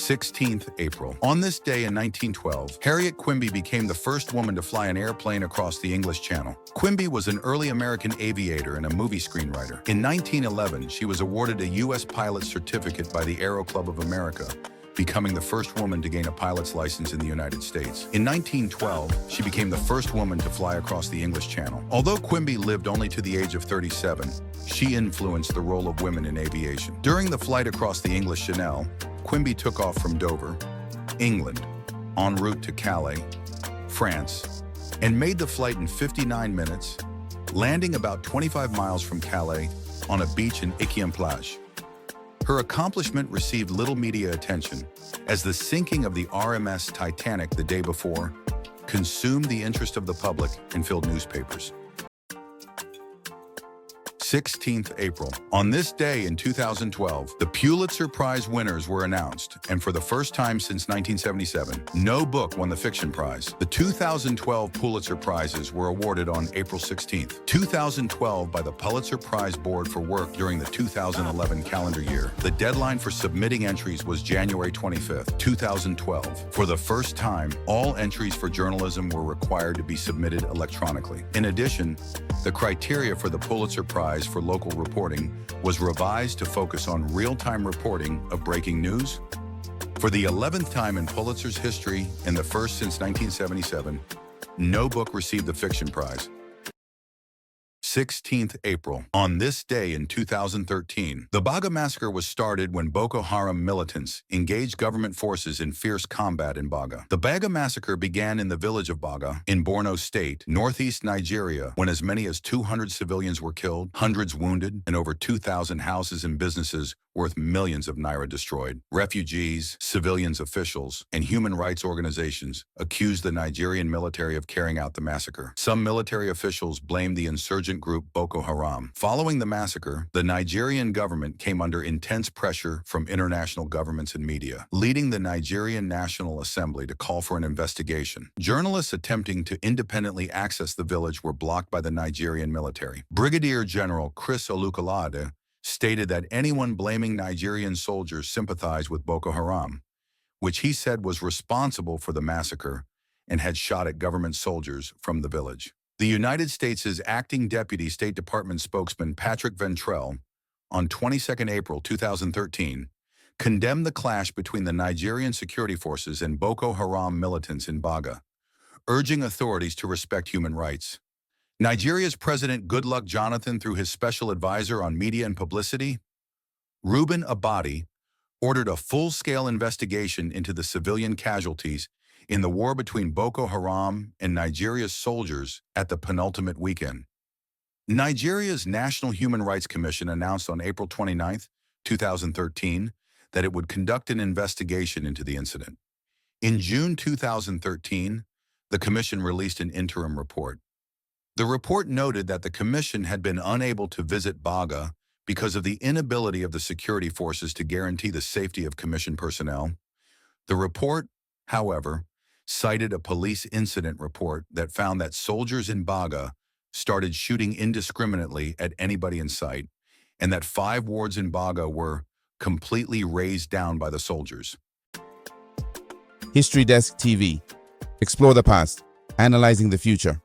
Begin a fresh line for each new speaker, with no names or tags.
16th April. On this day in 1912, Harriet Quimby became the first woman to fly an airplane across the English Channel. Quimby was an early American aviator and a movie screenwriter. In 1911, she was awarded a U.S. pilot certificate by the Aero Club of America, becoming the first woman to gain a pilot's license in the United States. In 1912, she became the first woman to fly across the English Channel. Although Quimby lived only to the age of 37, she influenced the role of women in aviation. During the flight across the English Channel, Quimby took off from Dover, England, en route to Calais, France, and made the flight in 59 minutes, landing about 25 miles from Calais on a beach in Iquien-Plage. Her accomplishment received little media attention, as the sinking of the RMS Titanic the day before consumed the interest of the public and filled newspapers. 16th April. On this day in 2012, the Pulitzer Prize winners were announced, and for the first time since 1977, no book won the fiction prize. The 2012 Pulitzer Prizes were awarded on April 16th, 2012 by the Pulitzer Prize Board for work during the 2011 calendar year. The deadline for submitting entries was January 25th, 2012. For the first time, all entries for journalism were required to be submitted electronically. In addition, the criteria for the Pulitzer Prize for local reporting was revised to focus on real-time reporting of breaking news. For the 11th time in Pulitzer's history and the first since 1977, no book received the fiction prize. 16th April. On this day in 2013, the BAGA massacre was started when Boko Haram militants engaged government forces in fierce combat in Baga. The BAGA massacre began in the village of Baga in Borno State, northeast Nigeria, when as many as 200 civilians were killed, hundreds wounded, and over 2,000 houses and businesses worth millions of naira destroyed. Refugees, civilians, officials, and human rights organizations accused the Nigerian military of carrying out the massacre. Some military officials blamed the insurgent group Boko Haram. Following the massacre, the Nigerian government came under intense pressure from international governments and media, leading the Nigerian National Assembly to call for an investigation. Journalists attempting to independently access the village were blocked by the Nigerian military. Brigadier General Chris Olukolade stated that anyone blaming Nigerian soldiers sympathized with Boko Haram, which he said was responsible for the massacre and had shot at government soldiers from the village. The United States' acting Deputy State Department spokesman Patrick Ventrell, on 22 April 2013, condemned the clash between the Nigerian security forces and Boko Haram militants in Baga, urging authorities to respect human rights. Nigeria's President Goodluck Jonathan, through his special advisor on media and publicity, Reuben Abati, ordered a full-scale investigation into the civilian casualties in the war between Boko Haram and Nigeria's soldiers at the penultimate weekend. Nigeria's National Human Rights Commission announced on April 29, 2013, that it would conduct an investigation into the incident. In June 2013, the commission released an interim report. The report noted that the commission had been unable to visit Baga because of the inability of the security forces to guarantee the safety of commission personnel. The report, however, cited a police incident report that found that soldiers in Baga started shooting indiscriminately at anybody in sight, and that 5 wards in Baga were completely razed down by the soldiers.
History Desk TV. Explore the past, analyzing the future.